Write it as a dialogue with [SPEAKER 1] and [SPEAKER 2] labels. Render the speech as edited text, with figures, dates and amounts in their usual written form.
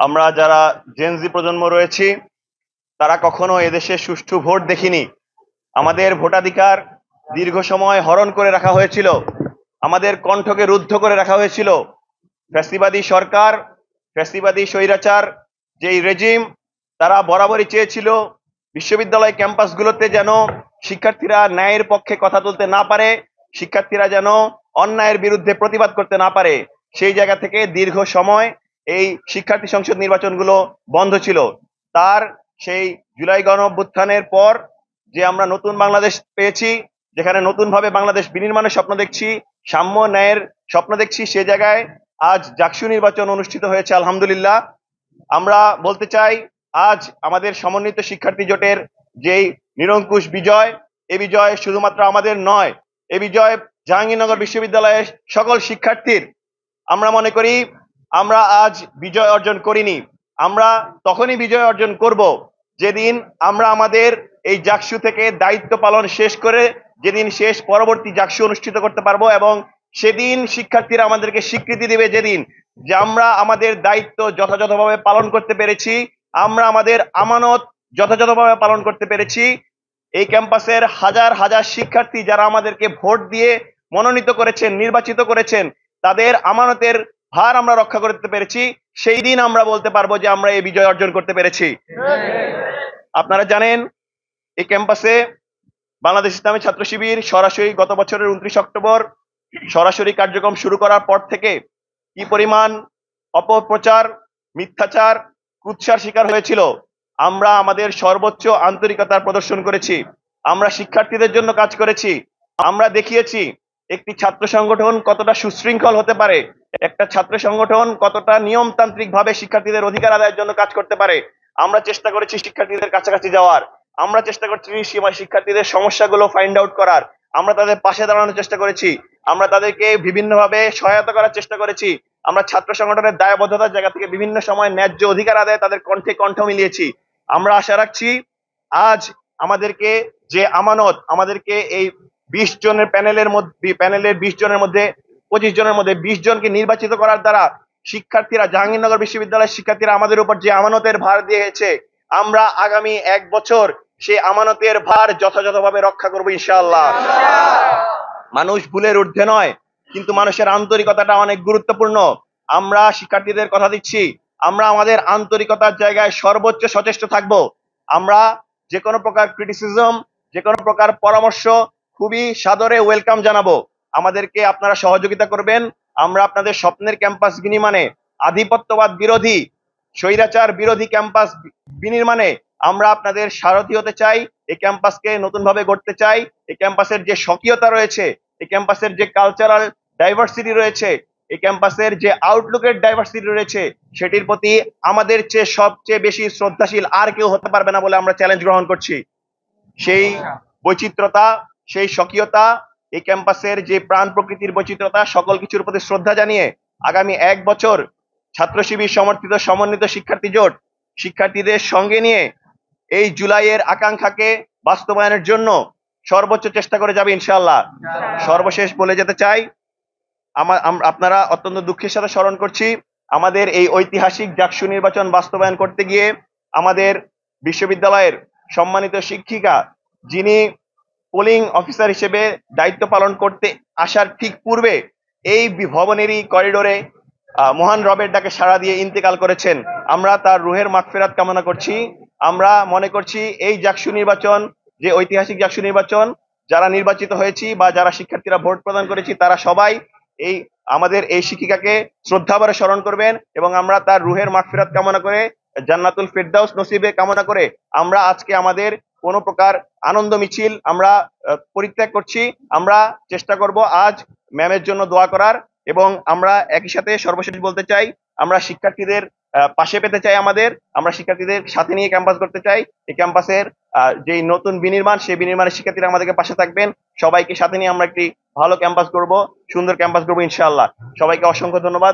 [SPEAKER 1] আমরা যারা জেনজি প্রজন্ম রয়েছি তারা কখনো এদেশে সুষ্ঠু ভোট দেখিনি। আমাদের ভোটাধিকার দীর্ঘ সময় হরণ করে রাখা হয়েছিল, আমাদের কণ্ঠকে রুদ্ধ করে রাখা হয়েছিল। ফ্যাসিবাদী সরকার, ফ্যাসিবাদী স্বৈরাচার যেই রেজিম, তারা বরাবরই চেয়েছিল বিশ্ববিদ্যালয় ক্যাম্পাসগুলোতে যেন শিক্ষার্থীরা ন্যায়ের পক্ষে কথা তুলতে না পারে, শিক্ষার্থীরা যেন অন্যায়ের বিরুদ্ধে প্রতিবাদ করতে না পারে। সেই জায়গা থেকে দীর্ঘ সময় এই শিক্ষার্থী সংসদ নির্বাচনগুলো বন্ধ ছিল। তার সেই জুলাই গণ অভ্যুত্থানের পর যে আমরা নতুন বাংলাদেশ পেয়েছি, যেখানে নতুন ভাবে বাংলাদেশ বিনির্মাণের স্বপ্ন দেখছি, সাম্য ন্যায়ের স্বপ্ন দেখছি, সে জায়গায় আজ জাকসু নির্বাচন অনুষ্ঠিত হয়েছে আলহামদুলিল্লাহ। আমরা বলতে চাই, আজ আমাদের সমন্বিত শিক্ষার্থী জোটের যেই নিরঙ্কুশ বিজয়, এ বিজয় শুধুমাত্র আমাদের নয়, এ বিজয় জাহাঙ্গীরনগর বিশ্ববিদ্যালয়ের সকল শিক্ষার্থীর। আমরা মনে করি আমরা আজ বিজয় অর্জন করিনি, আমরা তখনই বিজয় অর্জন করব যেদিন আমরা আমাদের এই জাকসু থেকে দায়িত্ব পালন শেষ করে, যেদিন শেষ পরবর্তী জাকসু অনুষ্ঠিত করতে পারবো, এবং সেদিন শিক্ষার্থীরা আমাদেরকে স্বীকৃতি দেবে যেদিন যে আমরা আমাদের দায়িত্ব যথাযথভাবে পালন করতে পেরেছি, আমরা আমাদের আমানত যথাযথভাবে পালন করতে পেরেছি। এই ক্যাম্পাসের হাজার হাজার শিক্ষার্থী যারা আমাদেরকে ভোট দিয়ে মনোনীত করেছেন, নির্বাচিত করেছেন, তাদের আমানতের ভার আমরা রক্ষা করতে পেরেছি। সেই দিন আমরা বলতে পারবো যে আমরা এই বিজয় অর্জন করতে পেরেছি। আপনারা জানেন, এই ক্যাম্পাসে বাংলাদেশ ইসলামী ছাত্র শিবির সরাসরি গত বছরের 29 অক্টোবর সরাসরি কার্যক্রম শুরু করার পর থেকে কি পরিমাণ অপপ্রচার, মিথ্যাচার, কুৎসার শিকার হয়েছিল। আমরা আমাদের সর্বোচ্চ আন্তরিকতার প্রদর্শন করেছি, আমরা শিক্ষার্থীদের জন্য কাজ করেছি, আমরা দেখিয়েছি একটি ছাত্র সংগঠন কতটা সুশৃঙ্খল হতে পারে, একটা ছাত্র সংগঠন কতটা নিয়মতান্ত্রিক ভাবে শিক্ষার্থীদের অধিকার আদায়ের জন্য কাজ করতে পারে। আমরা চেষ্টা করেছি শিক্ষার্থীদের কাছাকাছি যাওয়ার, আমরা চেষ্টা করছি শিক্ষার্থীদের সমস্যাগুলো ফাইন্ড আউট করার, আমরা তাদের পাশে দাঁড়ানোর চেষ্টা করেছি, আমরা তাদেরকে বিভিন্নভাবে সহায়তা করার চেষ্টা করেছি। আমরা ছাত্র সংগঠনের দায়বদ্ধতার জায়গা থেকে বিভিন্ন সময় ন্যায্য অধিকার আদায়ে তাদের কণ্ঠে কণ্ঠ মিলিয়েছি। আমরা আশা রাখছি আজ আমাদেরকে যে আমানত, আমাদেরকে এই 20 জনের প্যানেলের 20 জনের মধ্যে 25 জনের মধ্যে 20 জনকে নির্বাচিত করার দ্বারা শিক্ষার্থীরা, জাহাঙ্গীরনগর বিশ্ববিদ্যালয়ের শিক্ষার্থীরা আমাদের উপর যে আমানতের ভার দিয়েছে, আমরা আগামী 1 বছর সেই আমানতের ভার যথাযথভাবে রক্ষা করবো ইনশাআল্লাহ। মানুষ ভুলের ঊর্ধ্বে নয়, কিন্তু মানুষের আন্তরিকতাটা অনেক গুরুত্বপূর্ণ। আমরা শিক্ষার্থীদের কথা দিচ্ছি, আমরা আমাদের আন্তরিকতার জায়গায় সর্বোচ্চ সচেষ্ট থাকব। আমরা যে কোনো প্রকার ক্রিটিসিজম, যে কোনো প্রকার পরামর্শ খুবই সাদরে ওয়েলকাম জানাবো। আমাদেরকে আপনারা সহযোগিতা করবেন। আমরা আপনাদের স্বপ্নের ক্যাম্পাস বিনির্মাণে, আধিপত্যবাদ বিরোধী, স্বৈরাচার বিরোধী ক্যাম্পাস বিনির্মাণে আমরা আপনাদের সারথি হতে চাই। এই ক্যাম্পাসকে নতুন ভাবে গড়তে চাই। এই ক্যাম্পাসের যে স্বকীয়তা রয়েছে, এই ক্যাম্পাসের যে কালচারাল ডাইভার্সিটি রয়েছে, এই ক্যাম্পাসের যে আউটলুকের ডাইভার্সিটি রয়েছে, সেটির প্রতি আমাদের চেয়ে সবচেয়ে বেশি শ্রদ্ধাশীল আর কেউ হতে পারবে না বলে আমরা চ্যালেঞ্জ গ্রহণ করছি। সেই বৈচিত্রতা, সেই স্বকীয়তা, এই ক্যাম্পাসের যে প্রাণ প্রকৃতির বৈচিত্রতা, সকল কিছুর প্রতি শ্রদ্ধা জানিয়ে আগামী 1 বছর ছাত্র শিবির সমর্থিত সমন্বিত শিক্ষার্থী জোট শিক্ষার্থীদের সঙ্গে নিয়ে এই জুলাইয়ের আকাঙ্ক্ষাকে বাস্তবায়নের জন্য সর্বোচ্চ চেষ্টা করে যাবে ইনশাআল্লাহ। সর্বশেষ বলে যেতে চাই, আপনারা অত্যন্ত দুঃখের সাথে স্মরণ করছি, আমাদের এই ঐতিহাসিক জাকসু নির্বাচন বাস্তবায়ন করতে গিয়ে আমাদের বিশ্ববিদ্যালয়ের সম্মানিত শিক্ষিকা, যিনি পোলিং অফিসার হিসেবে দায়িত্ব পালন করতে আসার ঠিক পূর্বে এই ভবনেরই করিডোরে মহান রবের ডাকে সাড়া দিয়ে ইন্তেকাল করেছেন। আমরা তার রুহের মাগফিরাত কামনা করছি। আমরা মনে করছি এই জাকসু নির্বাচন, যে ঐতিহাসিক জাকসু নির্বাচন, যারা নির্বাচিত হয়েছি বা যারা শিক্ষার্থীরা ভোট প্রদান করেছি, তারা সবাই এই আমাদের এই শিক্ষিকাকে শ্রদ্ধাভরে স্মরণ করবেন, এবং আমরা তার রুহের মাগফিরাত কামনা করে, জান্নাতুল ফিরদাউস নসিবে কামনা করে আমরা আজকে আমাদের কোনো প্রকার আনন্দ মিছিল আমরা পরিত্যাগ করছি। আমরা চেষ্টা করব আজ ম্যামের জন্য দোয়া করার, এবং আমরা একই সাথে সর্বশেষ বলতে চাই, আমরা শিক্ষার্থীদের পাশে পেতে চাই, আমরা শিক্ষার্থীদের সাথে নিয়ে ক্যাম্পাস করতে চাই। এই ক্যাম্পাসের যেই নতুন বিনির্মাণ, সেই বিনির্মাণের শিক্ষার্থীরা আমাদেরকে পাশে থাকবেন। সবাইকে সাথে নিয়ে আমরা একটি ভালো ক্যাম্পাস করব, সুন্দর ক্যাম্পাস করবো ইনশাআল্লাহ। সবাইকে অসংখ্য ধন্যবাদ।